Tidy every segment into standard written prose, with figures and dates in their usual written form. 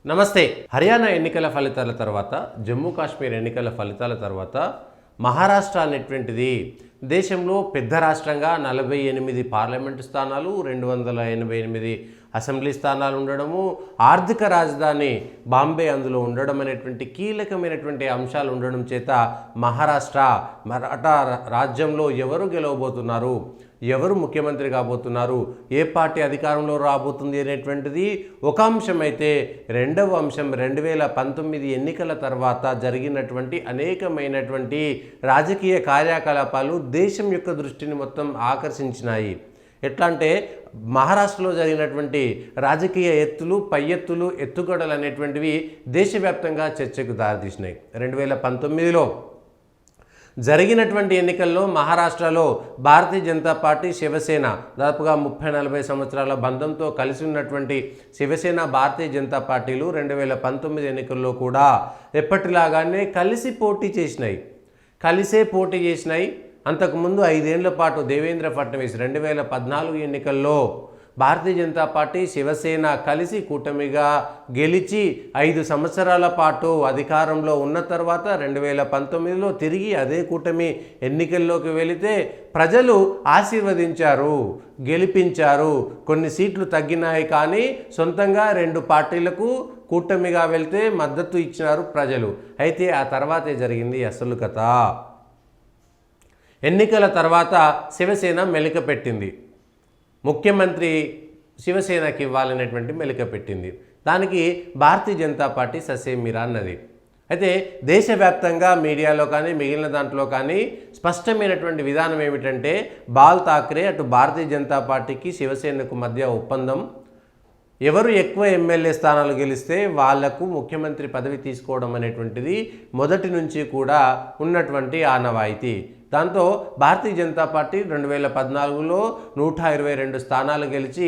నమస్తే. హర్యానా ఎన్నికల ఫలితాల తర్వాత, జమ్మూ కాశ్మీర్ ఎన్నికల ఫలితాల తర్వాత మహారాష్ట్ర అనేటువంటిది దేశంలో పెద్ద రాష్ట్రంగా 48 పార్లమెంటు స్థానాలు, 288 అసెంబ్లీ స్థానాలు ఉండడము, ఆర్థిక రాజధాని బాంబే అందులో ఉండడం అనేటువంటి కీలకమైనటువంటి అంశాలు ఉండడం చేత మహారాష్ట్ర మరాఠా రాజ్యంలో ఎవరు గెలవబోతున్నారు, ఎవరు ముఖ్యమంత్రి కాబోతున్నారు, ఏ పార్టీ అధికారంలో రాబోతుంది అనేటువంటిది ఒక అంశం అయితే, రెండవ అంశం 2019 ఎన్నికల తర్వాత జరిగినటువంటి అనేకమైనటువంటి రాజకీయ కార్యకలాపాలు దేశం యొక్క దృష్టిని మొత్తం ఆకర్షించినాయి. ఎట్లా అంటే మహారాష్ట్రలో జరిగినటువంటి రాజకీయ పై ఎత్తులు, ఎత్తుగడలు అనేటువంటివి దేశవ్యాప్తంగా చర్చకు దారితీసినాయి. 2019లో జరిగినటువంటి ఎన్నికల్లో మహారాష్ట్రలో భారతీయ జనతా పార్టీ, శివసేన దాదాపుగా 30-40 సంవత్సరాల బంధంతో కలిసి ఉన్నటువంటి శివసేన, భారతీయ జనతా పార్టీలు 2019 ఎన్నికల్లో కూడా ఎప్పటిలాగానే కలిసే పోటీ చేసినాయి. అంతకుముందు 5 ఏళ్ల పాటు దేవేంద్ర ఫడ్నవీస్ 2014 ఎన్నికల్లో భారతీయ జనతా పార్టీ, శివసేన కలిసి కూటమిగా గెలిచి 5 సంవత్సరాల పాటు అధికారంలో ఉన్న తర్వాత 2019లో తిరిగి అదే కూటమి ఎన్నికల్లోకి వెళితే ప్రజలు ఆశీర్వదించారు, గెలిపించారు. కొన్ని సీట్లు తగ్గినాయి, కానీ సొంతంగా 2 పార్టీలకు కూటమిగా వెళ్తే మద్దతు ఇచ్చినారు ప్రజలు. అయితే ఆ తర్వాతే జరిగింది అసలు కథ. ఎన్నికల తర్వాత శివసేన మెలిక పెట్టింది, ముఖ్యమంత్రి శివసేనకి ఇవ్వాలనేటువంటి మెలిక పెట్టింది. దానికి భారతీయ జనతా పార్టీ ససేమిరా అన్నది. అయితే దేశవ్యాప్తంగా మీడియాలో కానీ మిగిలిన దాంట్లో కానీ స్పష్టమైనటువంటి విధానం ఏమిటంటే, బాల్ ఠాక్రే అటు భారతీయ జనతా పార్టీకి శివసేనకు మధ్య ఒప్పందం, ఎవరు ఎక్కువ ఎమ్మెల్యే స్థానాలు గెలిస్తే వాళ్లకు ముఖ్యమంత్రి పదవి తీసుకోవడం అనేటువంటిది మొదటి నుంచి కూడా ఉన్నటువంటి ఆనవాయితీ. దాంతో భారతీయ జనతా పార్టీ 2014లో 122 స్థానాలు గెలిచి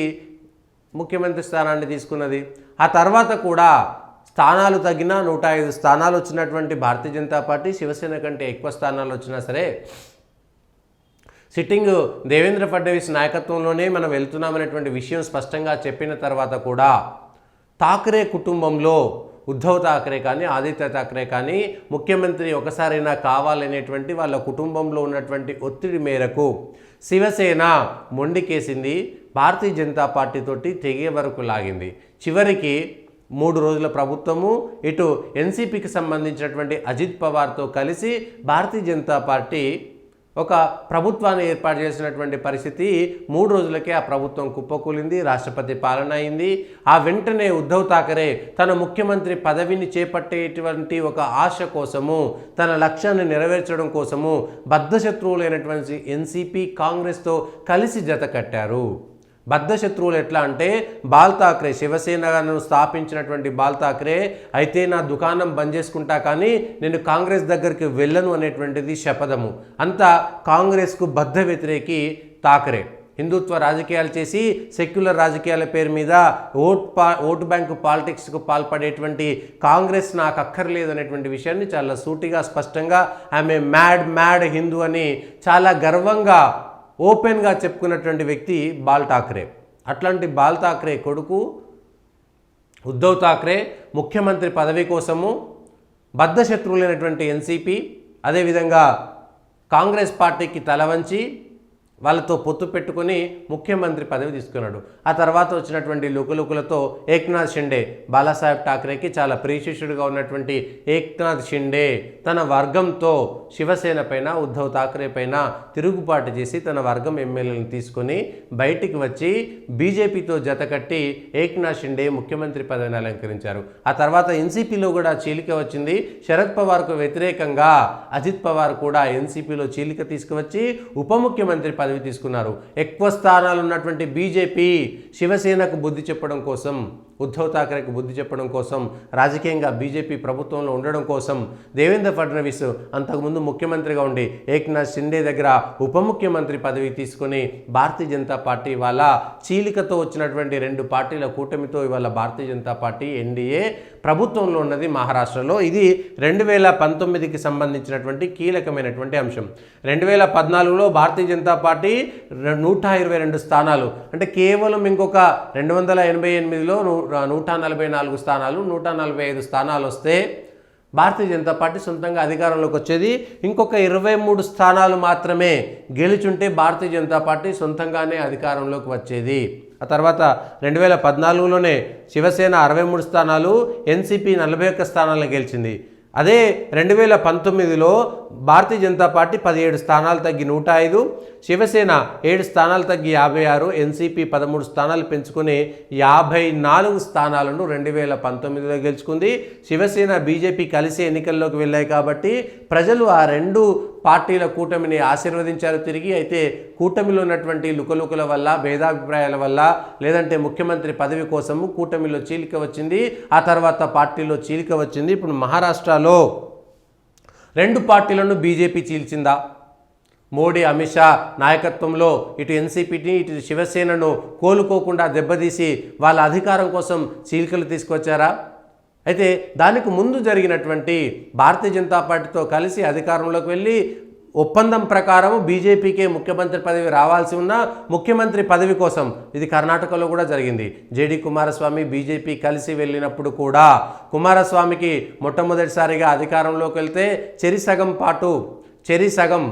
ముఖ్యమంత్రి స్థానాన్ని తీసుకున్నది. ఆ తర్వాత కూడా స్థానాలు తగ్గినా 105 స్థానాలు వచ్చినటువంటి భారతీయ జనతా పార్టీ శివసేన కంటే ఎక్కువ స్థానాలు వచ్చినా సరే సిట్టింగ్ దేవేంద్ర ఫడ్నవీస్ నాయకత్వంలోనే మనం వెళ్తున్నామనేటువంటి విషయం స్పష్టంగా చెప్పిన తర్వాత కూడా ఠాక్రే కుటుంబంలో ఉద్ధవ్ ఠాక్రే కానీ, ఆదిత్య ఠాక్రే కానీ ముఖ్యమంత్రి ఒకసారైనా కావాలనేటువంటి వాళ్ళ కుటుంబంలో ఉన్నటువంటి ఒత్తిడి మేరకు శివసేన మొండికేసింది, భారతీయ జనతా పార్టీతోటి తెగే వరకు లాగింది. చివరికి 3 రోజుల ప్రభుత్వము ఇటు ఎన్సీపీకి సంబంధించినటువంటి అజిత్ పవార్తో కలిసి భారతీయ జనతా పార్టీ ఒక ప్రభుత్వాన్ని ఏర్పాటు చేసినటువంటి పరిస్థితి. 3 రోజులకే ఆ ప్రభుత్వం కుప్పకూలింది, రాష్ట్రపతి పాలన అయింది. ఆ వెంటనే ఉద్ధవ్ ఠాక్రే తన ముఖ్యమంత్రి పదవిని చేపట్టేటువంటి ఒక ఆశ కోసము, తన లక్ష్యాన్ని నెరవేర్చడం కోసము బద్ధశత్రువులైనటువంటి ఎన్సీపీ, కాంగ్రెస్తో కలిసి జత కట్టారు. బద్ధశత్రువులు ఎట్లా అంటే, బాల్ ఠాక్రే శివసేనను స్థాపించినటువంటి బాల్ ఠాక్రే అయితే నా దుకాణం బంద్ చేసుకుంటా కానీ నేను కాంగ్రెస్ దగ్గరికి వెళ్ళను అనేటువంటిది శపథము. అంతా కాంగ్రెస్కు బద్ధ వ్యతిరేకి ఠాక్రే. హిందుత్వ రాజకీయాలు చేసి సెక్యులర్ రాజకీయాల పేరు మీద ఓటు బ్యాంకు పాలిటిక్స్కు పాల్పడేటువంటి కాంగ్రెస్ నాకు అక్కర్లేదు అనేటువంటి విషయాన్ని చాలా సూటిగా, స్పష్టంగా ఆమె మ్యాడ్ హిందూ అని చాలా గర్వంగా ఓపెన్గా చెప్పుకున్నటువంటి వ్యక్తి బాల్ ఠాక్రే. అట్లాంటి బాల్ ఠాక్రే కొడుకు ఉద్ధవ్ ఠాక్రే ముఖ్యమంత్రి పదవి కోసము బద్ధశత్రువులైనటువంటి ఎన్సీపీ, అదేవిధంగా కాంగ్రెస్ పార్టీకి తలవంచి వాళ్ళతో పొత్తు పెట్టుకొని ముఖ్యమంత్రి పదవి తీసుకున్నాడు. ఆ తర్వాత వచ్చినటువంటి లుకలుకలతో ఏక్నాథ్ షిండే, బాలాసాహెబ్ ఠాక్రేకి చాలా ప్రియశిష్యుడిగా ఉన్నటువంటి ఏక్నాథ్ షిండే తన వర్గంతో శివసేన పైన, ఉద్ధవ్ ఠాక్రే పైన తిరుగుబాటు చేసి తన వర్గం ఎమ్మెల్యేలను తీసుకొని బయటికి వచ్చి బీజేపీతో జతకట్టి ఏక్నాథ్ షిండే ముఖ్యమంత్రి పదవిని అలంకరించారు. ఆ తర్వాత ఎన్సీపీలో కూడా చీలిక వచ్చింది. శరద్ పవార్కు వ్యతిరేకంగా అజిత్ పవార్ కూడా ఎన్సీపీలో చీలిక తీసుకువచ్చి ఉప ముఖ్యమంత్రి పదవి తీసుకున్నారు. ఎక్కువ స్థానాలు ఉన్నటువంటి బీజేపీ శివసేనకు బుద్ధి చెప్పడం కోసం, ఉద్ధవ్ ఠాక్రేకు బుద్ధి చెప్పడం కోసం, రాజకీయంగా బీజేపీ ప్రభుత్వంలో ఉండడం కోసం దేవేంద్ర ఫడ్నవీస్ అంతకుముందు ముఖ్యమంత్రిగా ఉండి ఏక్నాథ్ షిండే దగ్గర ఉప ముఖ్యమంత్రి పదవి తీసుకొని భారతీయ జనతా పార్టీ ఇవాళ చీలికతో వచ్చినటువంటి 2 పార్టీల కూటమితో ఇవాళ భారతీయ జనతా పార్టీ ఎన్డీఏ ప్రభుత్వంలో ఉన్నది మహారాష్ట్రలో. ఇది 2019కి సంబంధించినటువంటి కీలకమైనటువంటి అంశం. 2014లో భారతీయ జనతా పార్టీ 122 స్థానాలు, అంటే కేవలం ఇంకొక 288లో 144 స్థానాలు 145 స్థానాలు వస్తే భారతీయ జనతా పార్టీ సొంతంగా అధికారంలోకి వచ్చేది. ఇంకొక 23 స్థానాలు మాత్రమే గెలుచుంటే భారతీయ జనతా పార్టీ సొంతంగానే అధికారంలోకి వచ్చేది. ఆ తర్వాత 2014లోనే శివసేన 63 స్థానాలు, ఎన్సీపీ 41 స్థానాలను గెలిచింది. అదే 2019లో భారతీయ జనతా పార్టీ 17 స్థానాలు తగ్గి 105, శివసేన 7 స్థానాలు తగ్గి 56, ఎన్సీపీ 13 స్థానాలు పెంచుకొని 54 స్థానాలను 2019లో గెలుచుకుంది. శివసేన బీజేపీ కలిసి ఎన్నికల్లోకి వెళ్ళాయి కాబట్టి ప్రజలు ఆ రెండు పార్టీల కూటమిని ఆశీర్వదించారు తిరిగి. అయితే కూటమిలో ఉన్నటువంటి లుకలుకల వల్ల, భేదాభిప్రాయాల వల్ల, లేదంటే ముఖ్యమంత్రి పదవి కోసము కూటమిలో చీలిక వచ్చింది. ఆ తర్వాత పార్టీలో చీలిక వచ్చింది. ఇప్పుడు మహారాష్ట్రలో రెండు పార్టీలను బీజేపీ చీల్చిందా? మోడీ, అమిత్ షా నాయకత్వంలో ఇటు ఎన్సీపీని ఇటు శివసేనను కోలుకోకుండా దెబ్బతీసి వాళ్ళ అధికారం కోసం చీలికలు తీసుకొచ్చారా? అయితే దానికి ముందు జరిగినటువంటి భారతీయ జనతా పార్టీతో కలిసి అధికారంలోకి వెళ్ళి ఒప్పందం ప్రకారం బీజేపీకే ముఖ్యమంత్రి పదవి రావాల్సి ఉన్న ముఖ్యమంత్రి పదవి కోసం ఇది కర్ణాటకలో కూడా జరిగింది. జేడి కుమారస్వామి బీజేపీ కలిసి వెళ్ళినప్పుడు కూడా కుమారస్వామికి మొట్టమొదటిసారిగా అధికారంలోకి వెళ్తే చెరి సగం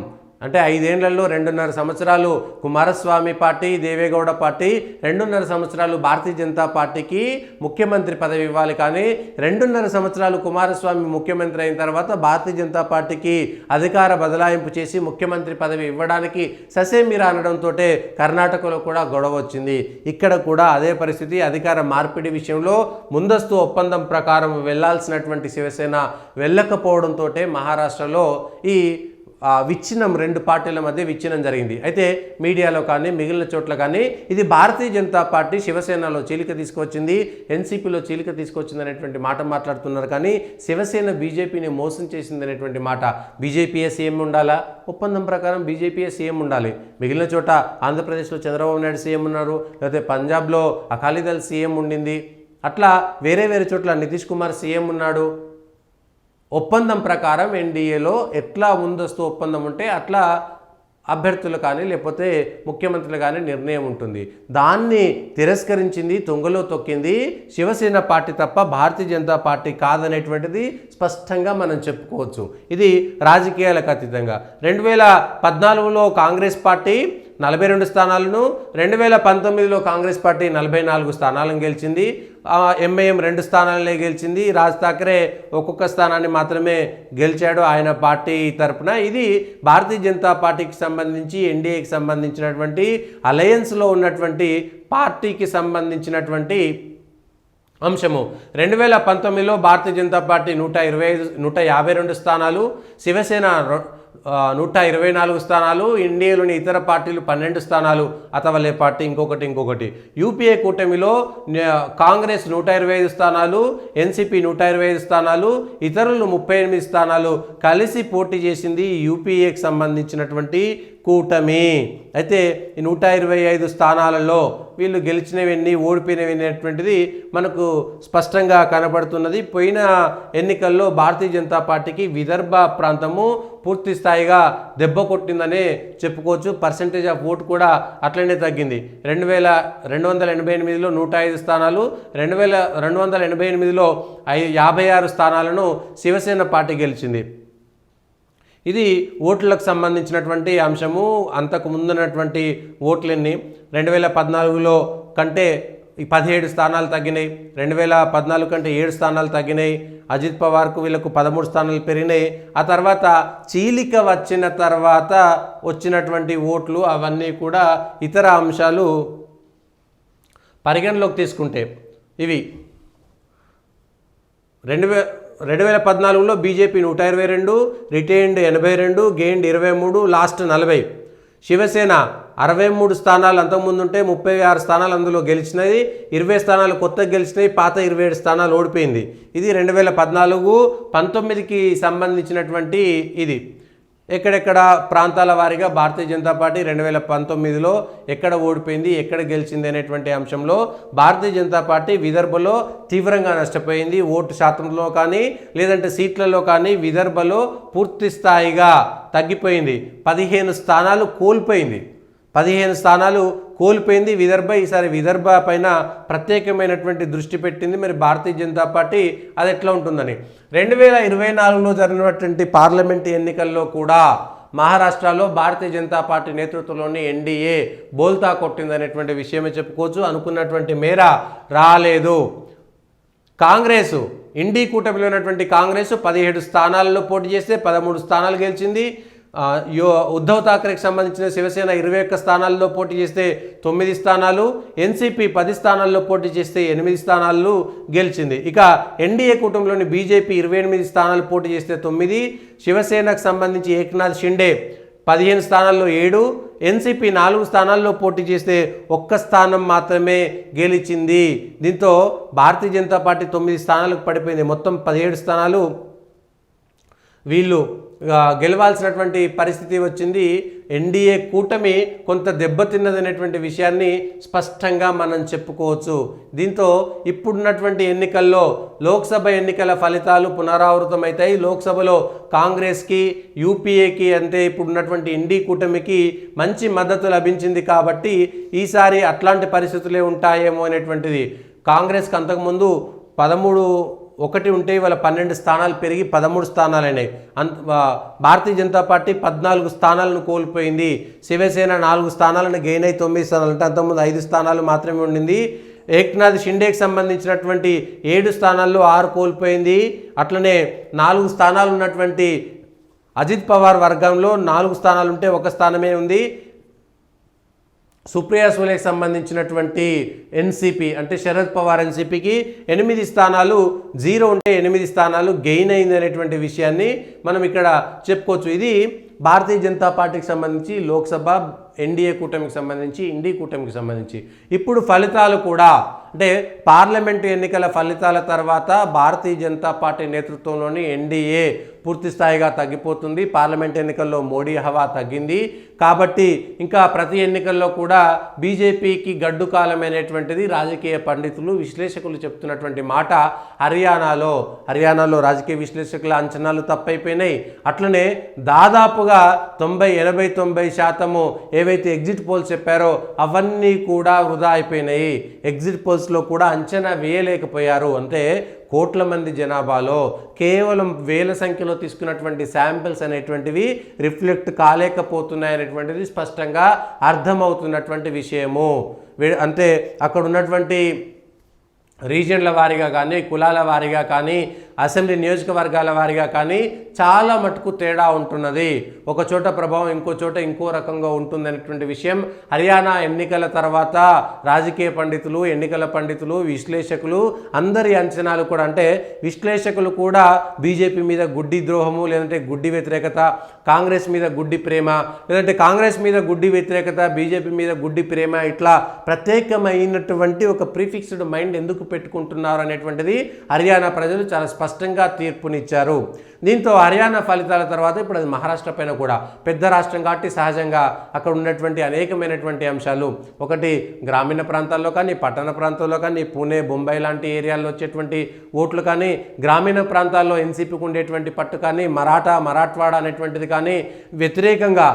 అంటే 5 ఏళ్లలో 2.5 సంవత్సరాలు కుమారస్వామి పార్టీ, దేవేగౌడ పార్టీ, 2.5 సంవత్సరాలు భారతీయ జనతా పార్టీకి ముఖ్యమంత్రి పదవి ఇవ్వాలి. కానీ 2.5 సంవత్సరాలు కుమారస్వామి ముఖ్యమంత్రి అయిన తర్వాత భారతీయ జనతా పార్టీకి అధికార బదలాయింపు చేసి ముఖ్యమంత్రి పదవి ఇవ్వడానికి ససేమిరా అనడంతో కర్ణాటకలో కూడా గొడవ వచ్చింది. ఇక్కడ కూడా అదే పరిస్థితి. అధికార మార్పిడి విషయంలో ముందస్తు ఒప్పందం ప్రకారం వెళ్లాల్సినటువంటి శివసేన వెళ్ళకపోవడంతో మహారాష్ట్రలో ఈ విచ్ఛిన్నం, రెండు పార్టీల మధ్య విచ్ఛిన్నం జరిగింది. అయితే మీడియాలో కానీ మిగిలిన చోట్ల కానీ ఇది భారతీయ జనతా పార్టీ శివసేనలో చీలిక తీసుకొచ్చింది, ఎన్సీపీలో చీలిక తీసుకొచ్చింది అనేటువంటి మాట మాట్లాడుతున్నారు. కానీ శివసేన బీజేపీని మోసం చేసింది అనేటువంటి మాట. బీజేపీయే సీఎం ఉండాలా? ఒప్పందం ప్రకారం బీజేపీయే సీఎం ఉండాలి. మిగిలిన చోట ఆంధ్రప్రదేశ్లో చంద్రబాబు నాయుడు సీఎం ఉన్నారు, లేకపోతే పంజాబ్లో అకాలీదళ్ సీఎం ఉండింది, అట్లా వేరే చోట్ల నితీష్ కుమార్ సీఎం ఉన్నాడు. ఒప్పందం ప్రకారం ఎన్డీఏలో ఎట్లా ముందస్తు ఒప్పందం ఉంటే అట్లా అభ్యర్థులు కానీ లేకపోతే ముఖ్యమంత్రులు కానీ నిర్ణయం ఉంటుంది. దాన్ని తిరస్కరించింది, తొంగలో తొక్కింది శివసేన పార్టీ తప్ప భారతీయ జనతా పార్టీ కాదనేటువంటిది స్పష్టంగా మనం చెప్పుకోవచ్చు. ఇది రాజకీయాలకు అతీతంగా 2014లో కాంగ్రెస్ పార్టీ 42 స్థానాలను, 2019లో కాంగ్రెస్ పార్టీ 44 స్థానాలను గెలిచింది. ఎంఐఎం 2 స్థానాలనే గెలిచింది. రాజ్ ఠాకరే ఒక్కొక్క స్థానాన్ని మాత్రమే గెలిచాడు ఆయన పార్టీ తరపున. ఇది భారతీయ జనతా పార్టీకి సంబంధించి ఎన్డీఏకి సంబంధించినటువంటి అలయన్స్లో ఉన్నటువంటి పార్టీకి సంబంధించినటువంటి అంశము. 2019లో భారతీయ జనతా పార్టీ 152 స్థానాలు, శివసేన 124 స్థానాలు, ఎన్డీఏలోని ఇతర పార్టీలు 12 స్థానాలు, అతవలే పార్టీ ఇంకొకటి. యూపీఏ కూటమిలో కాంగ్రెస్ 125 స్థానాలు, ఎన్సీపీ 125 స్థానాలు, ఇతరులు 38 స్థానాలు కలిసి పోటీ చేసింది యూపీఏకి సంబంధించినటువంటి కూటమి. అయితే ఈ 125 స్థానాలలో వీళ్ళు గెలిచినవన్నీ ఓడిపోయినవి అనేటువంటిది మనకు స్పష్టంగా కనబడుతున్నది. పోయిన ఎన్నికల్లో భారతీయ జనతా పార్టీకి విదర్భ ప్రాంతము పూర్తి స్థాయిగా దెబ్బ కొట్టిందనే చెప్పుకోవచ్చు. పర్సెంటేజ్ ఆఫ్ ఓటు కూడా అట్లనే తగ్గింది. 2288లో 105 స్థానాలు, 2288లో 56 స్థానాలను శివసేన పార్టీ గెలిచింది. ఇది ఓట్లకు సంబంధించినటువంటి అంశము. అంతకు ముందున్నటువంటి ఓట్లన్నీ 2014లో కంటే 17 స్థానాలు తగ్గినాయి, 2014 కంటే 7 స్థానాలు తగ్గినాయి. అజిత్ పవార్కు వీళ్ళకు 13 స్థానాలు పెరిగినాయి. ఆ తర్వాత చీలిక వచ్చిన తర్వాత వచ్చినటువంటి ఓట్లు అవన్నీ కూడా ఇతర అంశాలు పరిగణలోకి తీసుకుంటే ఇవి 2014లో BJP 122, retained 82, gained 23, lost 40. Shiv Sena 63 స్థానాలు అంతకుముందు ఉంటే 36 స్థానాలు అందులో గెలిచినది, 20 స్థానాలు కొత్తగా గెలిచినాయి, పాత 27 స్థానాలు ఓడిపోయింది. ఇది 2014-19కి సంబంధించినటువంటి ఇది. ఎక్కడెక్కడ ప్రాంతాల వారీగా భారతీయ జనతా పార్టీ 2019లో ఎక్కడ ఓడిపోయింది, ఎక్కడ గెలిచింది అనేటువంటి అంశంలో భారతీయ జనతా పార్టీ విదర్భలో తీవ్రంగా నష్టపోయింది. ఓటు శాతంలో కానీ లేదంటే సీట్లలో కానీ విదర్భలో పూర్తి స్థాయిగా తగ్గిపోయింది. 15 స్థానాలు కోల్పోయింది. 15 స్థానాలు కోల్పోయింది విదర్భ. ఈసారి విదర్భ పైన ప్రత్యేకమైనటువంటి దృష్టి పెట్టింది మరి భారతీయ జనతా పార్టీ. అది ఎట్లా ఉంటుందని 2024లో జరిగినటువంటి పార్లమెంటు ఎన్నికల్లో కూడా మహారాష్ట్రలో భారతీయ జనతా పార్టీ నేతృత్వంలోని ఎన్డీఏ బోల్తా కొట్టిందనేటువంటి విషయమే చెప్పుకోవచ్చు. అనుకున్నటువంటి మేర రాలేదు. కాంగ్రెస్ ఇండీ కూటమిలో ఉన్నటువంటి కాంగ్రెస్ 17 స్థానాలలో పోటీ చేస్తే 13 స్థానాలు గెలిచింది. ఉద్ధవ్ ఠాక్రేకి సంబంధించిన శివసేన 21 స్థానాల్లో పోటీ చేస్తే 9 స్థానాలు, ఎన్సీపీ 10 స్థానాల్లో పోటీ చేస్తే 8 స్థానాలు గెలిచింది. ఇక ఎన్డీఏ కూటమిలోని బీజేపీ 28 స్థానాలు పోటీ చేస్తే 9, శివసేనకు సంబంధించి ఏక్నాథ్ షిండే 15 స్థానాల్లో 7, ఎన్సీపీ 4 స్థానాల్లో పోటీ చేస్తే 1 స్థానం మాత్రమే గెలిచింది. దీంతో భారతీయ జనతా పార్టీ 9 స్థానాలకు పడిపోయింది. మొత్తం 17 స్థానాలు వీళ్ళు గెలవాల్సినటువంటి పరిస్థితి వచ్చింది. ఎన్డీఏ కూటమి కొంత దెబ్బతిన్నదనేటువంటి విషయాన్ని స్పష్టంగా మనం చెప్పుకోవచ్చు. దీంతో ఇప్పుడున్నటువంటి ఎన్నికల్లో లోక్సభ ఎన్నికల ఫలితాలు పునరావృతమవుతాయి. లోక్సభలో కాంగ్రెస్కి, యూపీఏకి అంటే ఇప్పుడున్నటువంటి ఎన్డీ కూటమికి మంచి మద్దతు లభించింది కాబట్టి ఈసారి అట్లాంటి పరిస్థితులే ఉంటాయేమో అనేటువంటిది. కాంగ్రెస్కి అంతకుముందు 13-1 ఉంటే ఇవాళ 12 స్థానాలు పెరిగి 13 స్థానాలైనాయి. భారతీయ జనతా పార్టీ 14 స్థానాలను కోల్పోయింది. శివసేన 4 స్థానాలను గెయిన్ అయి 9 స్థానాలు అంటే అంతకుముందు 5 స్థానాలు మాత్రమే ఉండింది. ఏక్నాథ్ షిండేకి సంబంధించినటువంటి 7 స్థానాల్లో 6 కోల్పోయింది. అట్లనే 4 స్థానాలు ఉన్నటువంటి అజిత్ పవార్ వర్గంలో 4 స్థానాలు ఉంటే 1 స్థానమే ఉంది. సుప్రియా సూలేకి సంబంధించినటువంటి ఎన్సీపీ అంటే శరద్ పవార్ ఎన్సీపీకి 8 స్థానాలు, 0 ఉంటే 8 స్థానాలు గెయిన్ అయింది అనేటువంటి విషయాన్ని మనం ఇక్కడ చెప్పుకోవచ్చు. ఇది భారతీయ జనతా పార్టీకి సంబంధించి లోక్సభ, ఎన్డీఏ కూటమికి సంబంధించి, ఇండీ కూటమికి సంబంధించి. ఇప్పుడు ఫలితాలు కూడా అంటే పార్లమెంటు ఎన్నికల ఫలితాల తర్వాత భారతీయ జనతా పార్టీ నేతృత్వంలోని ఎన్డీఏ పూర్తి స్థాయిగా తగ్గిపోతుంది. పార్లమెంట్ ఎన్నికల్లో మోడీ హవా తగ్గింది కాబట్టి ఇంకా ప్రతి ఎన్నికల్లో కూడా బీజేపీకి గడ్డు కాలమైనటువంటిది రాజకీయ పండితులు, విశ్లేషకులు చెప్తున్నటువంటి మాట. హర్యానాలో రాజకీయ విశ్లేషకుల అంచనాలు తప్పైపోయినాయి. అట్లనే దాదాపుగా 80-90% ఏవైతే ఎగ్జిట్ పోల్స్ చెప్పారో అవన్నీ కూడా వృధా అయిపోయినాయి. ఎగ్జిట్ పోల్స్లో కూడా అంచనా వేయలేకపోయారు. అంటే కోట్ల మంది జనాభాలో కేవలం వేల సంఖ్యలో తీసుకున్నటువంటి శాంపిల్స్ అనేటువంటివి రిఫ్లెక్ట్ కాలేకపోతున్నాయి అనేటువంటిది స్పష్టంగా అర్థమవుతున్నటువంటి విషయము. అంటే అక్కడ ఉన్నటువంటి రీజియన్ల వారీగా కానీ, కులాల వారీగా కానీ, అసెంబ్లీ నియోజకవర్గాల వారీగా కానీ చాలా మటుకు తేడా ఉంటున్నది. ఒక చోట ప్రభావం ఇంకో చోట ఇంకో రకంగా ఉంటుందనేటువంటి విషయం హర్యానా ఎన్నికల తర్వాత రాజకీయ పండితులు, ఎన్నికల పండితులు, విశ్లేషకులు అందరి అంచనాలు కూడా అంటే విశ్లేషకులు కూడా బీజేపీ మీద గుడ్డి ద్రోహము, లేదంటే గుడ్డి వ్యతిరేకత, కాంగ్రెస్ మీద గుడ్డి ప్రేమ, లేదంటే కాంగ్రెస్ మీద గుడ్డి వ్యతిరేకత, బీజేపీ మీద గుడ్డి ప్రేమ, ఇట్లా ప్రత్యేకమైనటువంటి ఒక ప్రీఫిక్స్డ్ మైండ్ ఎందుకు పెట్టుకుంటున్నారు అనేటువంటిది హర్యానా ప్రజలు చాలా స్పష్టంగా తీర్పునిచ్చారు. దీంతో హర్యానా ఫలితాల తర్వాత ఇప్పుడు అది మహారాష్ట్ర పైన కూడా పెద్ద రాష్ట్రం కాబట్టి సహజంగా అక్కడ ఉన్నటువంటి అనేకమైనటువంటి అంశాలు, ఒకటి గ్రామీణ ప్రాంతాల్లో కానీ, పట్టణ ప్రాంతాల్లో కానీ, పూణే, బొంబాయి లాంటి ఏరియాల్లో వచ్చేటువంటి ఓట్లు కానీ, గ్రామీణ ప్రాంతాల్లో ఎన్సీపీకి ఉండేటువంటి పట్టు కానీ, మరాఠవాడ అనేటువంటిది కానీ వ్యతిరేకంగా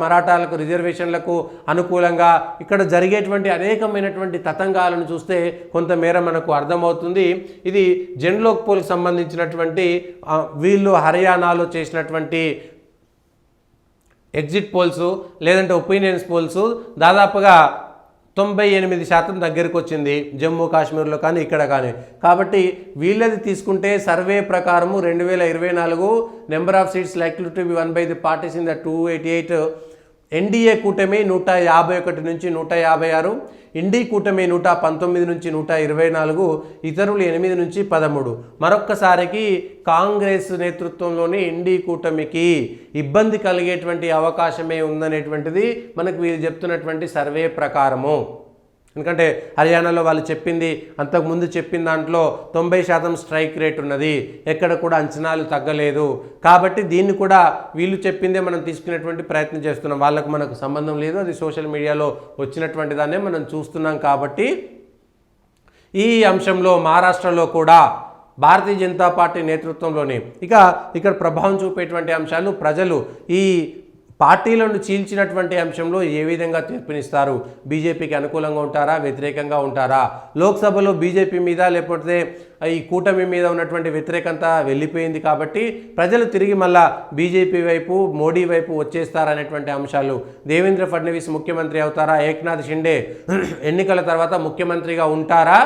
మరాఠాలకు రిజర్వేషన్లకు అనుకూలంగా ఇక్కడ జరిగేటువంటి అనేకమైనటువంటి తతంగాలను చూస్తే కొంతమేర మనకు అర్థమవుతుంది. ఇది జన్లోక్ పోల్కి సంబంధించినటువంటి వీళ్ళు హర్యానాలో చేసినటువంటి ఎగ్జిట్ పోల్స్ లేదంటే ఒపీనియన్స్ పోల్స్ దాదాపుగా 98% దగ్గరికి వచ్చింది జమ్మూ కాశ్మీర్లో కానీ, ఇక్కడ కానీ. కాబట్టి వీళ్ళది తీసుకుంటే సర్వే ప్రకారము 2024 number of seats likely to be one by the parties in the 288. NDA కూటమి 151 నుంచి 156, ఇండీ కూటమి 119 నుంచి 124, ఇతరులు 8 నుంచి 13. మరొక్కసారికి కాంగ్రెస్ నేతృత్వంలోని ఇండీ కూటమికి ఇబ్బంది కలిగేటువంటి అవకాశమే ఉందనేటువంటిది మనకు వీరు చెప్తున్నటువంటి సర్వే ప్రకారము. ఎందుకంటే హర్యానాలో వాళ్ళు చెప్పింది అంతకుముందు చెప్పిన దాంట్లో 90% స్ట్రైక్ రేట్ ఉన్నది, ఎక్కడ కూడా అంచనాలు తగ్గలేదు. కాబట్టి దీన్ని కూడా వీళ్ళు చెప్పిందే మనం తీసుకునేటువంటి ప్రయత్నం చేస్తున్నాం. వాళ్ళకు మనకు సంబంధం లేదు, అది సోషల్ మీడియాలో వచ్చినటువంటి దాన్నే మనం చూస్తున్నాం. కాబట్టి ఈ అంశంలో మహారాష్ట్రలో కూడా భారతీయ జనతా పార్టీ నేతృత్వంలోని ఇక్కడ ప్రభావం చూపేటువంటి అంశాలు ప్రజలు ఈ పార్టీలను చీల్చినటువంటి అంశంలో ఏ విధంగా తీర్పునిస్తారు? బీజేపీకి అనుకూలంగా ఉంటారా, వ్యతిరేకంగా ఉంటారా? లోక్సభలో బీజేపీ మీద లేకపోతే ఈ కూటమి మీద ఉన్నటువంటి వ్యతిరేకత వెళ్ళిపోయింది కాబట్టి ప్రజలు తిరిగి మళ్ళా బీజేపీ వైపు, మోడీ వైపు వచ్చేస్తారనేటువంటి అంశాలు. దేవేంద్ర ఫడ్నవీస్ ముఖ్యమంత్రి అవుతారా? ఏక్నాథ్ షిండే ఎన్నికల తర్వాత ముఖ్యమంత్రిగా ఉంటారా?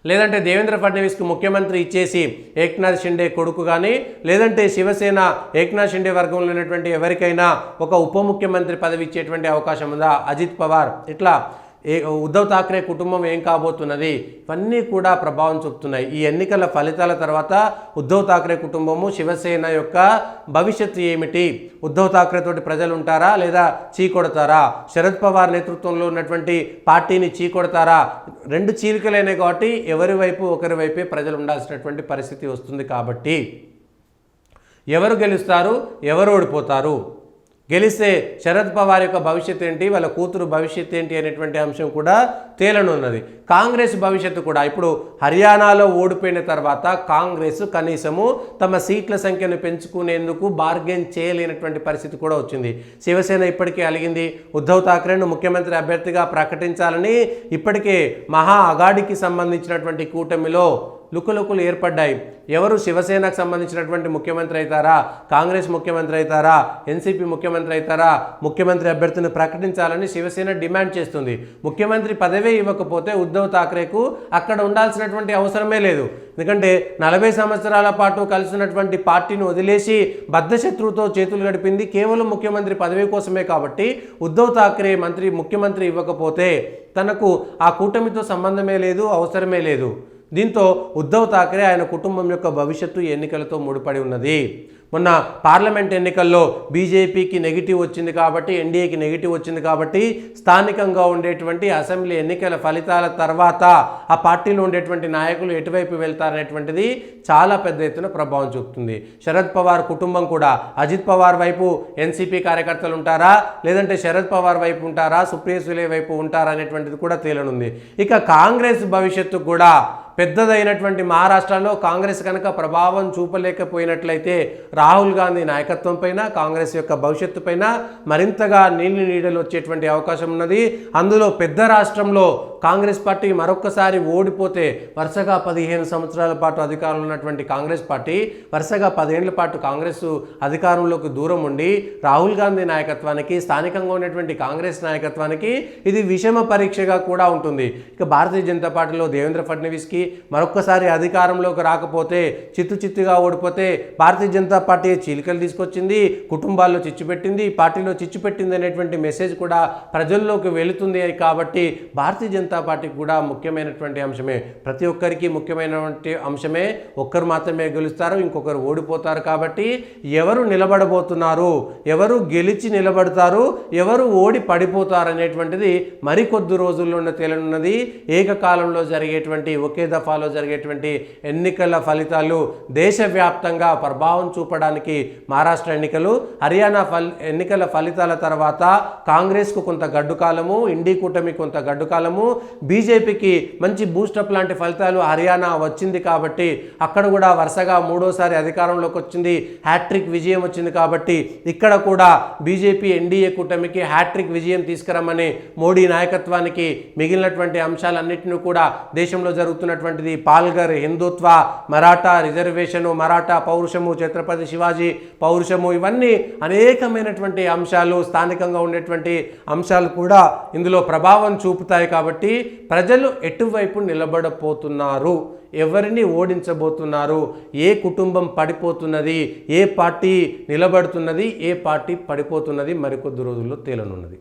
లేదంటే దేవేంద్ర ఫడ్నవీస్కి ముఖ్యమంత్రి ఇచ్చేసి ఏక్నాథ్ షిండే కొడుకు కానీ, లేదంటే శివసేన ఏక్నాథ్ షిండే వర్గంలో ఉన్నటువంటి ఎవరికైనా ఒక ఉప ముఖ్యమంత్రి పదవి ఇచ్చేటువంటి అవకాశం ఉందా? అజిత్ పవార్, ఇట్లా ఉద్ధవ్ ఠాక్రే కుటుంబం ఏం కాబోతున్నది? ఇవన్నీ కూడా ప్రభావం చూపుతున్నాయి. ఈ ఎన్నికల ఫలితాల తర్వాత ఉద్ధవ్ ఠాక్రే కుటుంబము, శివసేన యొక్క భవిష్యత్తు ఏమిటి? ఉద్ధవ్ ఠాక్రే తోటి ప్రజలు ఉంటారా లేదా చీకొడతారా? శరద్ పవార్ నేతృత్వంలో ఉన్నటువంటి పార్టీని చీకొడతారా? రెండు చీలికలైనవి కాబట్టి ఎవరి వైపు ఒకరి వైపే ప్రజలు ఉండాల్సినటువంటి పరిస్థితి వస్తుంది. కాబట్టి ఎవరు గెలుస్తారు, ఎవరు ఓడిపోతారు? గెలిస్తే శరద్ పవార్ యొక్క భవిష్యత్తు ఏంటి, వాళ్ళ కూతురు భవిష్యత్తు ఏంటి అనేటువంటి అంశం కూడా తేలనున్నది. కాంగ్రెస్ భవిష్యత్తు కూడా ఇప్పుడు హర్యానాలో ఓడిపోయిన తర్వాత కాంగ్రెస్ కనీసము తమ సీట్ల సంఖ్యను పెంచుకునేందుకు బార్గెన్ చేయలేనటువంటి పరిస్థితి కూడా వచ్చింది. శివసేన ఇప్పటికే అలిగింది. ఉద్ధవ్ ఠాక్రేను ముఖ్యమంత్రి అభ్యర్థిగా ప్రకటించాలని ఇప్పటికే మహా అగాడికి సంబంధించినటువంటి కూటమిలో లుకలుకలు ఏర్పడ్డాయి. ఎవరు శివసేనకు సంబంధించినటువంటి ముఖ్యమంత్రి అవుతారా, కాంగ్రెస్ ముఖ్యమంత్రి అవుతారా, ఎన్సీపీ ముఖ్యమంత్రి అవుతారా? ముఖ్యమంత్రి అభ్యర్థిని ప్రకటించాలని శివసేన డిమాండ్ చేస్తుంది. ముఖ్యమంత్రి పదవే ఇవ్వకపోతే ఉద్ధవ్ ఠాక్రేకు అక్కడ ఉండాల్సినటువంటి అవసరమే లేదు. ఎందుకంటే 40 సంవత్సరాల పాటు కలిసినటువంటి పార్టీని వదిలేసి బద్ధశత్రువుతో చేతులు గడిపింది కేవలం ముఖ్యమంత్రి పదవి కోసమే. కాబట్టి ఉద్ధవ్ ఠాక్రే ముఖ్యమంత్రి ఇవ్వకపోతే తనకు ఆ కూటమితో సంబంధమే లేదు, అవసరమే లేదు. దీంతో ఉద్ధవ్ ఠాక్రే ఆయన కుటుంబం యొక్క భవిష్యత్తు ఎన్నికలతో ముడిపడి ఉన్నది. మొన్న పార్లమెంట్ ఎన్నికల్లో బీజేపీకి నెగిటివ్ వచ్చింది కాబట్టి, ఎన్డీఏకి నెగిటివ్ వచ్చింది కాబట్టి స్థానికంగా ఉండేటువంటి అసెంబ్లీ ఎన్నికల ఫలితాల తర్వాత ఆ పార్టీలో ఉండేటువంటి నాయకులు ఎటువైపు వెళ్తారనేటువంటిది చాలా పెద్ద ఎత్తున ప్రభావం చూపుతుంది. శరద్ పవార్ కుటుంబం కూడా అజిత్ పవార్ వైపు ఎన్సీపీ కార్యకర్తలు ఉంటారా, లేదంటే శరద్ పవార్ వైపు ఉంటారా, సుప్రియ సులే వైపు ఉంటారా అనేటువంటిది కూడా తేలనుంది. ఇక కాంగ్రెస్ భవిష్యత్తు కూడా పెద్దదైనటువంటి మహారాష్ట్రలో కాంగ్రెస్ కనుక ప్రభావం చూపలేకపోయినట్లయితే రాహుల్ గాంధీ నాయకత్వం పైన, కాంగ్రెస్ యొక్క భవిష్యత్తు పైన మరింతగా నీడలు వచ్చేటువంటి అవకాశం ఉన్నది. అందులో పెద్ద రాష్ట్రంలో కాంగ్రెస్ పార్టీ మరొక్కసారి ఓడిపోతే వరుసగా 15 సంవత్సరాల పాటు అధికారంలో ఉన్నటువంటి కాంగ్రెస్ పార్టీ వరుసగా 10 ఏళ్ల పాటు కాంగ్రెస్ అధికారంలోకి దూరం ఉండి రాహుల్ గాంధీ నాయకత్వానికి, స్థానికంగా ఉన్నటువంటి కాంగ్రెస్ నాయకత్వానికి ఇది విషమ పరీక్షగా కూడా ఉంటుంది. ఇక భారతీయ జనతా పార్టీలో దేవేంద్ర ఫడ్నవీస్కి మరొక్కసారి అధికారంలోకి రాకపోతే, చిత్తుగా ఓడిపోతే భారతీయ జనతా పార్టీ చీలికలు తీసుకొచ్చింది, కుటుంబాల్లో చిచ్చు పెట్టింది, పార్టీలో చిచ్చు పెట్టింది అనేటువంటి మెసేజ్ కూడా ప్రజల్లోకి వెళుతుంది. కాబట్టి భారతీయ జనతా పార్టీకి కూడా ముఖ్యమైనటువంటి అంశమే, ప్రతి ఒక్కరికి ముఖ్యమైనటువంటి అంశమే. ఒక్కరు మాత్రమే గెలుస్తారు, ఇంకొకరు ఓడిపోతారు. కాబట్టి ఎవరు నిలబడబోతున్నారు, ఎవరు గెలిచి నిలబడతారు, ఎవరు ఓడి పడిపోతారు అనేటువంటిది మరికొద్ది రోజుల్లోనే తేలనున్నది. ఏకకాలంలో జరిగేటువంటి, ఒకే దఫాలో జరిగేటువంటి ఎన్నికల ఫలితాలు దేశవ్యాప్తంగా ప్రభావం చూపడానికి మహారాష్ట్ర ఎన్నికలు, హర్యానా ఎన్నికల ఫలితాల తర్వాత కాంగ్రెస్కు కొంత గడ్డు కాలము, ఇండి కూటమి కొంత గడ్డు కాలము, బీజేపీకి మంచి బూస్టప్ లాంటి ఫలితాలు హర్యానా వచ్చింది కాబట్టి అక్కడ కూడా వరుసగా మూడోసారి అధికారంలోకి వచ్చింది, హ్యాట్రిక్ విజయం వచ్చింది. కాబట్టి ఇక్కడ కూడా బీజేపీ ఎన్డీఏ కూటమికి హ్యాట్రిక్ విజయం తీసుకురమ్మని మోడీ నాయకత్వానికి మిగిలినటువంటి అంశాలన్నింటినీ కూడా దేశంలో జరుగుతున్నటువంటిది పాల్ఘర్, హిందుత్వ, మరాఠా రిజర్వేషను, మరాఠా పౌరుషము, ఛత్రపతి శివాజీ పౌరుషము, ఇవన్నీ అనేకమైనటువంటి అంశాలు, స్థానికంగా ఉండేటువంటి అంశాలు కూడా ఇందులో ప్రభావం చూపుతాయి. కాబట్టి ప్రజలు ఎటువైపు నిలబడపోతున్నారు, ఎవరిని ఓడించబోతున్నారు, ఏ కుటుంబం పడిపోతున్నది, ఏ పార్టీ నిలబడుతున్నది, ఏ పార్టీ పడిపోతున్నది మరికొద్ది రోజుల్లో తేలనున్నది.